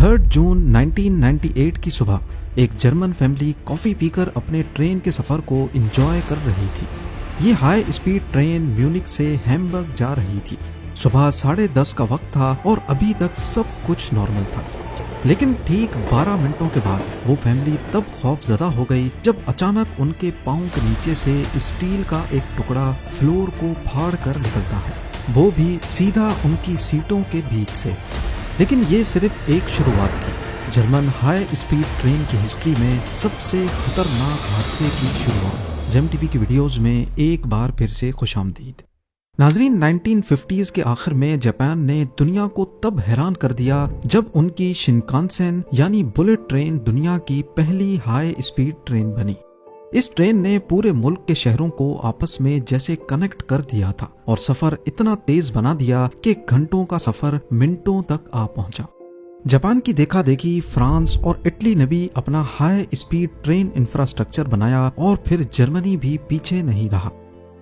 3 जून 1998 की सुबह एक जर्मन फैमिली कॉफ़ी पीकर अपने ट्रेन के सफ़र को एंजॉय कर रही थी। ये हाई स्पीड ट्रेन म्यूनिख से हैम्बर्ग जा रही थी। सुबह 10:30 का वक्त था और अभी तक सब कुछ नॉर्मल था। लेकिन ठीक 12 मिनटों के बाद वो फैमिली तब खौफजदा हो गई जब अचानक उनके पाँव के नीचे से स्टील का एक टुकड़ा फ्लोर को फाड़ कर निकलता है, वो भी सीधा उनकी सीटों के बीच से। लेकिन ये सिर्फ एक शुरुआत थी। जर्मन हाई स्पीड ट्रेन की हिस्ट्री में सबसे खतरनाक हादसे की शुरुआत। जेम टीवी की वीडियोस में एक बार फिर से खुशामदीद। नाजरीन, 1950s के आखिर में जापान ने दुनिया को तब हैरान कर दिया जब उनकी शिनकानसेन यानी बुलेट ट्रेन दुनिया की पहली हाई स्पीड ट्रेन बनी। इस ट्रेन ने पूरे मुल्क के शहरों को आपस में जैसे कनेक्ट कर दिया था और सफर इतना तेज बना दिया कि घंटों का सफर मिनटों तक आ पहुंचा। जापान की देखा देखी फ्रांस और इटली ने भी अपना हाई स्पीड ट्रेन इंफ्रास्ट्रक्चर बनाया और फिर जर्मनी भी पीछे नहीं रहा।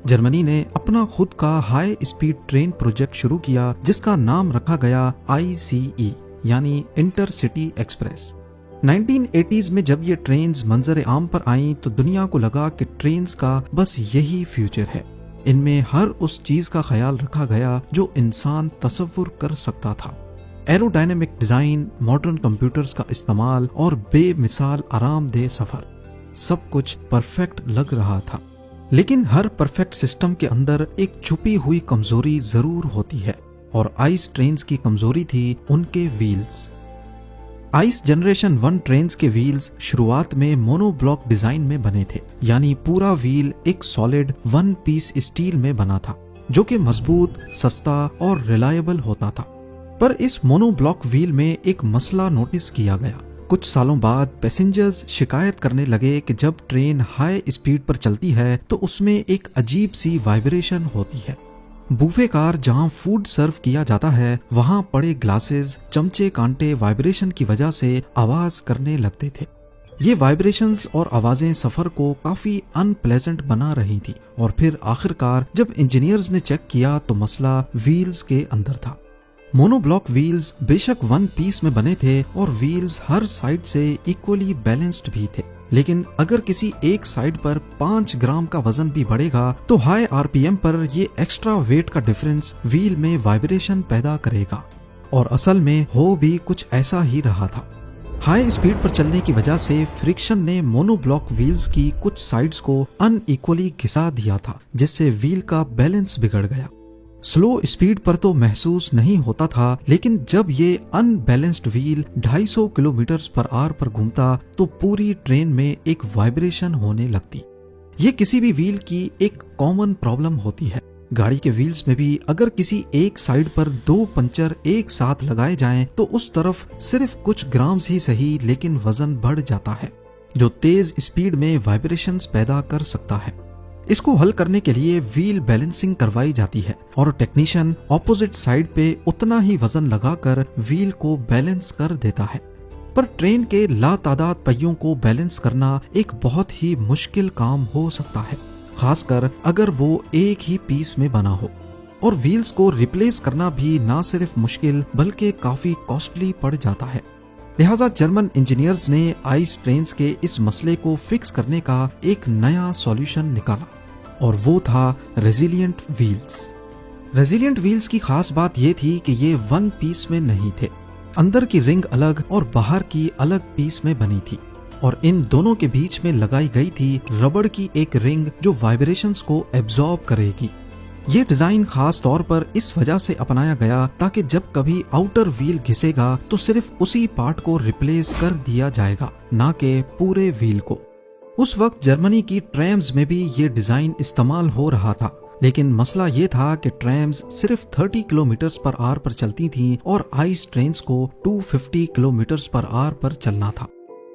जर्मनी ने अपना खुद का हाई स्पीड ट्रेन प्रोजेक्ट शुरू किया जिसका नाम रखा गया ICE यानी इंटरसिटी एक्सप्रेस। 1980s में जब ये ट्रेन्स मंजर आम पर आईं तो दुनिया को लगा कि ट्रेन्स का बस यही फ्यूचर है। इनमें हर उस चीज का ख्याल रखा गया जो इंसान तसव्वुर कर सकता था। एरोडायनेमिक डिजाइन, मॉडर्न कंप्यूटर्स का इस्तेमाल और बेमिसाल आरामदेह सफर, सब कुछ परफेक्ट लग रहा था। लेकिन हर परफेक्ट सिस्टम के अंदर एक छुपी हुई कमजोरी जरूर होती है और आइस ट्रेन्स की कमजोरी थी उनके व्हील्स। आइस जनरेशन 1 ट्रेन्स के व्हील्स शुरुआत में मोनोब्लॉक डिजाइन में बने थे, यानी पूरा व्हील एक सॉलिड 1 पीस स्टील में बना था जो कि मजबूत, सस्ता और रिलायबल होता था। पर इस मोनोब्लॉक व्हील में एक मसला नोटिस किया गया। कुछ सालों बाद पैसेंजर्स शिकायत करने लगे कि जब ट्रेन हाई स्पीड पर चलती है तो उसमें एक अजीब सी वाइब्रेशन होती है। बूफे कार जहां फूड सर्व किया जाता है वहां पड़े ग्लासेस, चमचे, कांटे वाइब्रेशन की वजह से आवाज करने लगते थे। ये वाइब्रेशंस और आवाजें सफर को काफी अनप्लेजेंट बना रही थी और फिर आखिरकार जब इंजीनियर्स ने चेक किया तो मसला व्हील्स के अंदर था। मोनोब्लॉक व्हील्स बेशक 1 पीस में बने थे और व्हील्स हर साइड से इक्वली बैलेंस्ड भी थे, लेकिन अगर किसी एक साइड पर 5 ग्राम का वजन भी बढ़ेगा तो हाई RPM पर ये एक्स्ट्रा वेट का डिफरेंस व्हील में वाइब्रेशन पैदा करेगा। और असल में हो भी कुछ ऐसा ही रहा था। हाई स्पीड पर चलने की वजह से फ्रिक्शन ने मोनोब्लॉक व्हील्स की कुछ साइड्स को अनइक्वली घिसा दिया था, जिससे व्हील का बैलेंस बिगड़ गया। स्लो स्पीड पर तो महसूस नहीं होता था, लेकिन जब ये unbalanced wheel 250 kilometre per hour पर घूमता तो पूरी ट्रेन में एक वाइब्रेशन होने लगती। ये किसी भी व्हील की एक कॉमन प्रॉब्लम होती है। गाड़ी के व्हील्स में भी अगर किसी एक साइड पर 2 पंचर एक साथ लगाए जाएं तो उस तरफ सिर्फ कुछ ग्राम्स ही सही लेकिन वजन बढ़ जाता है, जो तेज स्पीड में वाइब्रेशंस पैदा कर सकता है। इसको हल करने के लिए व्हील बैलेंसिंग करवाई जाती है और टेक्नीशियन ऑपोजिट साइड पे उतना ही वजन लगाकर व्हील को बैलेंस कर देता है। पर ट्रेन के लातादाद पहियों को बैलेंस करना एक बहुत ही मुश्किल काम हो सकता है, खासकर अगर वो एक ही पीस में बना हो। और व्हील्स को रिप्लेस करना भी ना सिर्फ मुश्किल बल्कि काफी कॉस्टली पड़ जाता है। लिहाजा जर्मन इंजीनियर्स ने आइस ट्रेन्स के इस मसले को फिक्स करने का एक नया सॉल्यूशन निकाला और वो था रेजिलिएंट व्हील्स। रेजिलिएंट व्हील्स की खास बात ये थी कि ये 1 पीस में नहीं थे। अंदर की रिंग अलग और बाहर की अलग पीस में बनी थी और इन दोनों के बीच में लगाई गई थी रबड़ की एक रिंग जो वाइब्रेशंस को एब्जॉर्ब करेगी। ये डिजाइन खास तौर पर इस वजह से अपनाया गया ताकि जब कभी आउटर व्हील घिसेगा तो सिर्फ उसी पार्ट को रिप्लेस कर दिया जाएगा, ना कि पूरे व्हील को। उस वक्त जर्मनी की ट्रैम्स में भी ये डिजाइन इस्तेमाल हो रहा था, लेकिन मसला ये था कि ट्रैम्स सिर्फ 30 किलोमीटर पर आवर पर चलती थीं और आइस ट्रेन्स को 250 किलोमीटर पर आवर पर चलना था।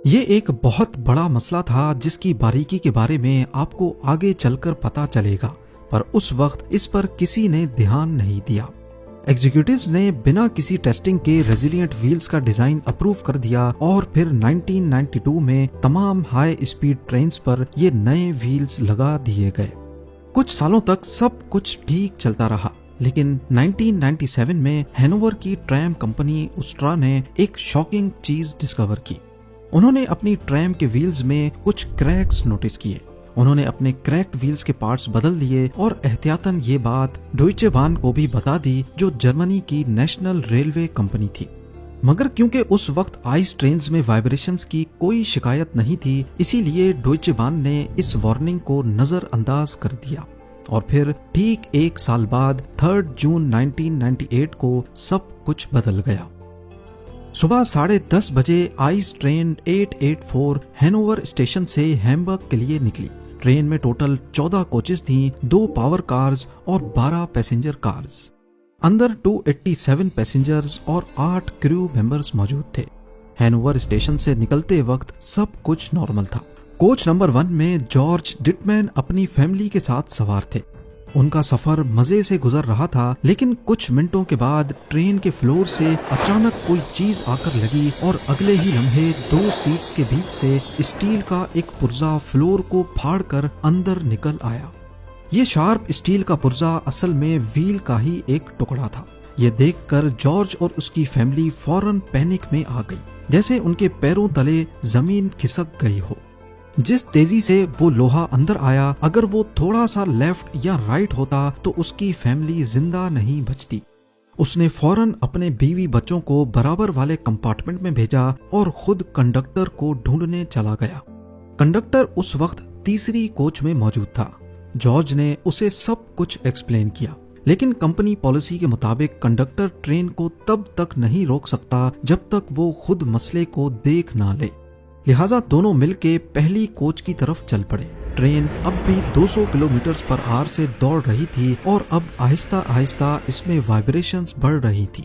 ये एक बहुत बड़ा मसला था जिसकी बारीकी के बारे में आपको आगे चलकर पता चलेगा, पर उस वक्त इस पर किसी ने ध्यान नहीं दिया। एग्जीक्यूटिव्स ने बिना किसी टेस्टिंग के रेजिलिएंट व्हील्स का डिजाइन अप्रूव कर दिया और फिर 1992 में तमाम हाई स्पीड ट्रेन्स पर ये नए व्हील्स लगा दिए गए। कुछ सालों तक सब कुछ ठीक चलता रहा, लेकिन 1997 में हैनोवर की ट्रैम कंपनी उस्ट्रा ने एक शॉकिंग चीज डिस्कवर की। उन्होंने अपनी ट्रैम के व्हील्स में कुछ क्रैक्स नोटिस किए। उन्होंने अपने क्रैक्ड व्हील्स के पार्ट्स बदल दिए और एहतियातन ये बात डॉइचे बाहन को भी बता दी, जो जर्मनी की नेशनल रेलवे कंपनी थी। मगर क्योंकि उस वक्त आइस ट्रेन्स में वाइब्रेशंस की कोई शिकायत नहीं थी, इसीलिए डॉइचे बाहन ने इस वार्निंग को नजरअंदाज कर दिया। और फिर ठीक एक साल बाद 3 जून 1998 को सब कुछ बदल गया। सुबह 10:30 बजे आइस ट्रेन 884 हैनोवर स्टेशन से हैम्बर्ग के लिए निकली। ट्रेन में टोटल 14 कोचेस थीं, 2 पावर कार्स और 12 पैसेंजर कार्स। अंदर 287 पैसेंजर्स और 8 क्रू मेंबर्स मौजूद थे। हैनोवर स्टेशन से निकलते वक्त सब कुछ नॉर्मल था। कोच नंबर 1 में जॉर्ज डिटमैन अपनी फैमिली के साथ सवार थे। उनका सफर मजे से गुजर रहा था, लेकिन कुछ मिनटों के बाद ट्रेन के फ्लोर से अचानक कोई चीज आकर लगी और अगले ही लम्हे 2 सीट्स के बीच से स्टील का एक पुर्जा फ्लोर को फाड़कर अंदर निकल आया। ये शार्प स्टील का पुर्जा असल में व्हील का ही एक टुकड़ा था। ये देखकर जॉर्ज और उसकी फैमिली फौरन पैनिक में आ गई, जैसे उनके पैरों तले जमीन खिसक गई हो। जिस तेजी से वो लोहा अंदर आया, अगर वो थोड़ा सा लेफ्ट या राइट होता तो उसकी फैमिली जिंदा नहीं बचती। उसने फौरन अपने बीवी बच्चों को बराबर वाले कंपार्टमेंट में भेजा और खुद कंडक्टर को ढूंढने चला गया। कंडक्टर उस वक्त तीसरी कोच में मौजूद था। जॉर्ज ने उसे सब कुछ एक्सप्लेन किया, लेकिन कंपनी पॉलिसी के मुताबिक कंडक्टर ट्रेन को तब तक नहीं रोक सकता जब तक वो खुद मसले को देख ना ले। लिहाजा दोनों मिलके पहली कोच की तरफ चल पड़े। ट्रेन अब भी 200 किलोमीटर पर आवर से दौड़ रही थी और अब आहिस्ता आहिस्ता इसमें वाइब्रेशंस बढ़ रही थी।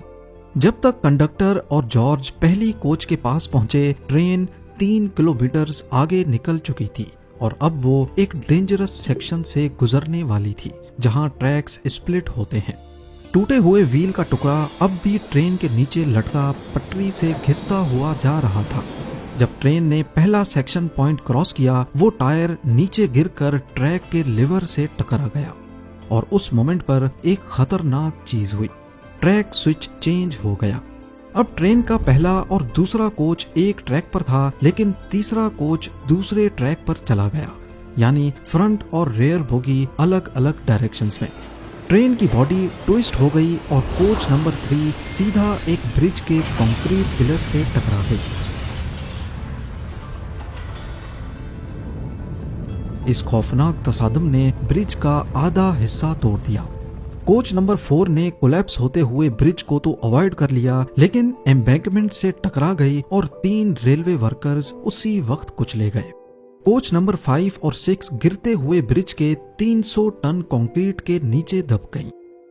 जब तक कंडक्टर और जॉर्ज पहली कोच के पास पहुंचे, ट्रेन 3 किलोमीटर आगे निकल चुकी थी और अब वो एक डेंजरस सेक्शन से गुजरने वाली थी, जहां ट्रैक्स स्प्लिट होते हैं। टूटे हुए व्हील का टुकड़ा अब भी ट्रेन के नीचे लटका पटरी से घिसता हुआ जा रहा था। जब ट्रेन ने पहला सेक्शन पॉइंट क्रॉस किया, वो टायर नीचे गिरकर ट्रैक के लिवर से टकरा गया और उस मोमेंट पर एक खतरनाक चीज हुई। ट्रैक स्विच चेंज हो गया। अब ट्रेन का पहला और दूसरा कोच एक ट्रैक पर था, लेकिन तीसरा कोच दूसरे ट्रैक पर चला गया, यानी फ्रंट और रेयर बोगी अलग अलग डायरेक्शंस में। ट्रेन की बॉडी ट्विस्ट हो गई और कोच नंबर 3 सीधा एक ब्रिज के कंक्रीट पिलर से टकरा गई। इस खौफनाक तसादम ने ब्रिज का आधा हिस्सा तोड़ दिया। कोच नंबर 4 ने कोलैप्स होते हुए ब्रिज को तो अवॉइड कर लिया, लेकिन एम्बैंकमेंट से टकरा गई और 3 रेलवे वर्कर्स उसी वक्त कुचले गए। कोच नंबर 5 और 6 गिरते हुए ब्रिज के 300 टन कंक्रीट के नीचे दब गई।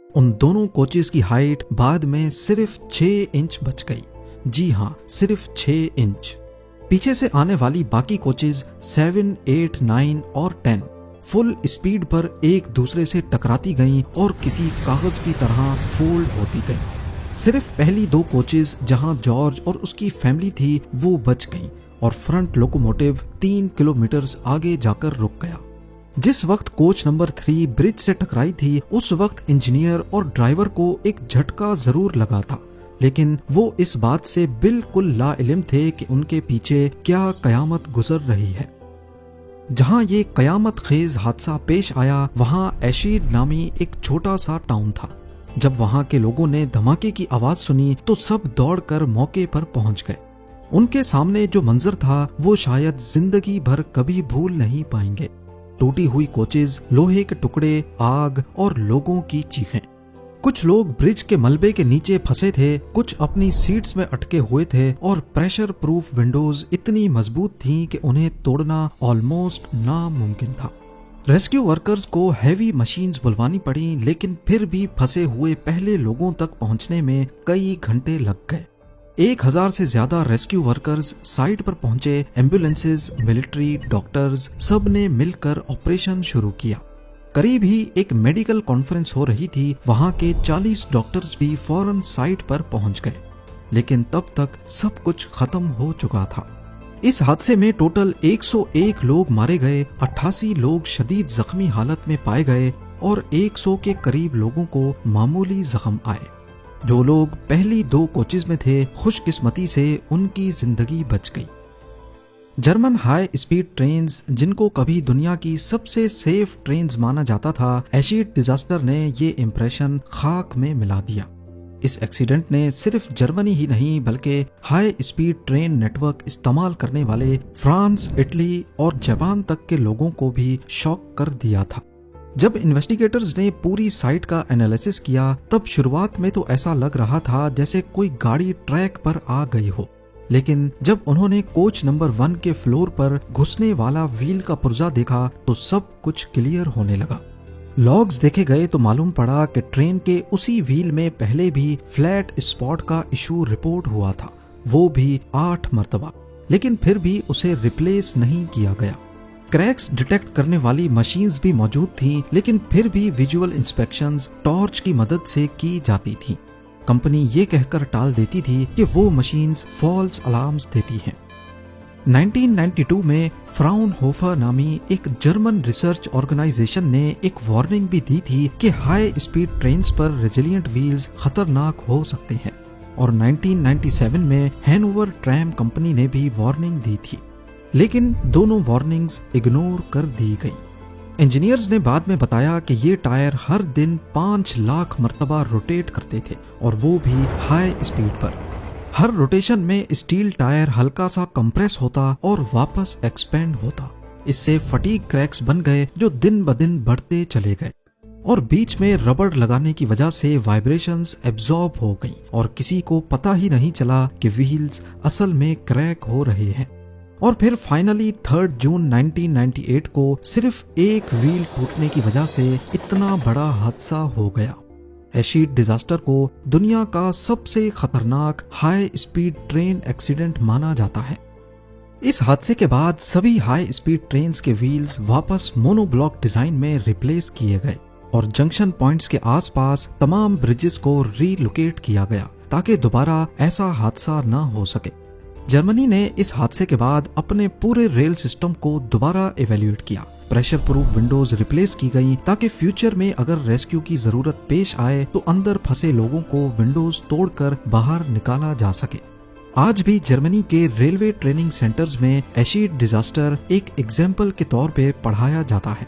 उन दोनों कोचेस की हाइट बाद में सिर्फ 6 इंच बच गई। जी हाँ, सिर्फ 6 इंच। पीछे से आने वाली बाकी कोचेस 7, 8, 9 और 10 फुल स्पीड पर एक दूसरे से टकराती गईं और किसी कागज की तरह फोल्ड होती गईं। सिर्फ पहली 2 कोचेस जहां जॉर्ज और उसकी फैमिली थी वो बच गईं और फ्रंट लोकोमोटिव 3 किलोमीटर आगे जाकर रुक गया। जिस वक्त कोच नंबर 3 ब्रिज से टकराई थी, उस वक्त इंजीनियर और ड्राइवर को एक झटका जरूर लगा था, लेकिन वो इस बात से बिल्कुल लाइल्म थे कि उनके पीछे क्या कयामत गुजर रही है। जहां ये कयामत खेज हादसा पेश आया, वहां एशीड नामी एक छोटा सा टाउन था। जब वहां के लोगों ने धमाके की आवाज सुनी तो सब दौड़कर मौके पर पहुंच गए। उनके सामने जो मंजर था वो शायद जिंदगी भर कभी भूल नहीं पाएंगे। टूटी हुई कोचेज, लोहे के टुकड़े, आग और लोगों की चीखें। कुछ लोग ब्रिज के मलबे के नीचे फंसे थे, कुछ अपनी सीट्स में अटके हुए थे और प्रेशर प्रूफ विंडोज इतनी मजबूत थीं कि उन्हें तोड़ना ऑलमोस्ट नामुमकिन था। रेस्क्यू वर्कर्स को हैवी मशीन्स बुलवानी पड़ी, लेकिन फिर भी फंसे हुए पहले लोगों तक पहुंचने में कई घंटे लग गए। 1000 से ज्यादा रेस्क्यू वर्कर्स साइट पर पहुंचे। एम्बुलेंसेज, मिलिट्री, डॉक्टर्स सब ने मिलकर ऑपरेशन शुरू किया। करीब ही एक मेडिकल कॉन्फ्रेंस हो रही थी। वहां के 40 डॉक्टर्स भी फौरन साइट पर पहुंच गए, लेकिन तब तक सब कुछ खत्म हो चुका था। इस हादसे में टोटल 101 लोग मारे गए, 88 लोग शदीद जख्मी हालत में पाए गए और 100 के करीब लोगों को मामूली जख्म आए। जो लोग पहली 2 कोचेज में थे, खुशकिस्मती से उनकी जिंदगी बच गई। जर्मन हाई स्पीड ट्रेन्स, जिनको कभी दुनिया की सबसे सेफ ट्रेन्स माना जाता था, एशिड डिजास्टर ने ये इंप्रेशन खाक में मिला दिया। इस एक्सीडेंट ने सिर्फ जर्मनी ही नहीं बल्कि हाई स्पीड ट्रेन नेटवर्क इस्तेमाल करने वाले फ्रांस, इटली और जापान तक के लोगों को भी शॉक कर दिया था। जब इन्वेस्टिगेटर्स ने पूरी साइट का एनालिसिस किया, तब शुरुआत में तो ऐसा लग रहा था जैसे कोई गाड़ी ट्रैक पर आ गई हो, लेकिन जब उन्होंने कोच नंबर 1 के फ्लोर पर घुसने वाला व्हील का पुर्जा देखा तो सब कुछ क्लियर होने लगा। लॉग्स देखे गए तो मालूम पड़ा कि ट्रेन के उसी व्हील में पहले भी फ्लैट स्पॉट का इशू रिपोर्ट हुआ था, वो भी 8 मरतबा, लेकिन फिर भी उसे रिप्लेस नहीं किया गया। क्रैक्स डिटेक्ट करने वाली मशीन्स भी मौजूद थीं, लेकिन फिर भी विजुअल इंस्पेक्शंस टॉर्च की मदद से की जाती थीं। कंपनी ये कहकर टाल देती थी कि वो मशीन्स फॉल्स अलार्म्स देती हैं। 1992 में फ्राउनहोफर नामी एक जर्मन रिसर्च ऑर्गेनाइजेशन ने एक वार्निंग भी दी थी कि हाई स्पीड ट्रेन्स पर रेजिलिएंट व्हील्स खतरनाक हो सकते हैं, और 1997 में हैनोवर ट्रैम कंपनी ने भी वार्निंग दी थी, लेकिन दोनों वार्निंग्स इग्नोर कर दी गई। इंजीनियर्स ने बाद में बताया कि ये टायर हर दिन 5 लाख मरतबा रोटेट करते थे, और वो भी हाई स्पीड पर। हर रोटेशन में स्टील टायर हल्का सा कंप्रेस होता और वापस एक्सपेंड होता। इससे फटीग क्रैक्स बन गए जो दिन ब दिन बढ़ते चले गए, और बीच में रबड़ लगाने की वजह से वाइब्रेशंस एब्जॉर्ब हो गई और किसी को पता ही नहीं चला कि व्हील्स असल में क्रैक हो रहे हैं। और फिर फाइनली 3 जून 1998 को सिर्फ एक व्हील टूटने की वजह से इतना बड़ा हादसा हो गया। एशिड डिजास्टर को दुनिया का सबसे खतरनाक हाई स्पीड ट्रेन एक्सीडेंट माना जाता है। इस हादसे के बाद सभी हाई स्पीड ट्रेन्स के व्हील्स वापस मोनोब्लॉक डिजाइन में रिप्लेस किए गए और जंक्शन पॉइंट्स के आसपास तमाम ब्रिजेस को रीलोकेट किया गया ताकि दोबारा ऐसा हादसा न हो सके। जर्मनी ने इस हादसे के बाद अपने पूरे रेल सिस्टम को दोबारा इवैल्यूएट किया। प्रेशर प्रूफ विंडोज रिप्लेस की गई ताकि फ्यूचर में अगर रेस्क्यू की जरूरत पेश आए तो अंदर फंसे लोगों को विंडोज तोड़कर बाहर निकाला जा सके। आज भी जर्मनी के रेलवे ट्रेनिंग सेंटर्स में एशिड डिजास्टर एक एग्जाम्पल के तौर पे पढ़ाया जाता है।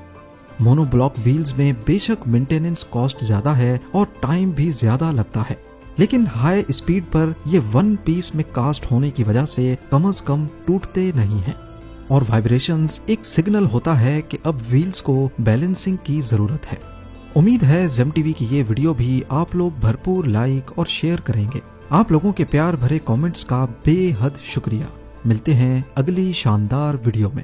मोनोब्लॉक व्हील्स में बेशक मेंटेनेंस कॉस्ट ज्यादा है और टाइम भी ज्यादा लगता है, लेकिन हाई स्पीड पर ये 1 पीस में कास्ट होने की वजह से कम टूटते नहीं हैं, और वाइब्रेशंस एक सिग्नल होता है कि अब व्हील्स को बैलेंसिंग की जरूरत है। उम्मीद है जेम टीवी की ये वीडियो भी आप लोग भरपूर लाइक और शेयर करेंगे। आप लोगों के प्यार भरे कमेंट्स का बेहद शुक्रिया। मिलते हैं अगली शानदार वीडियो में।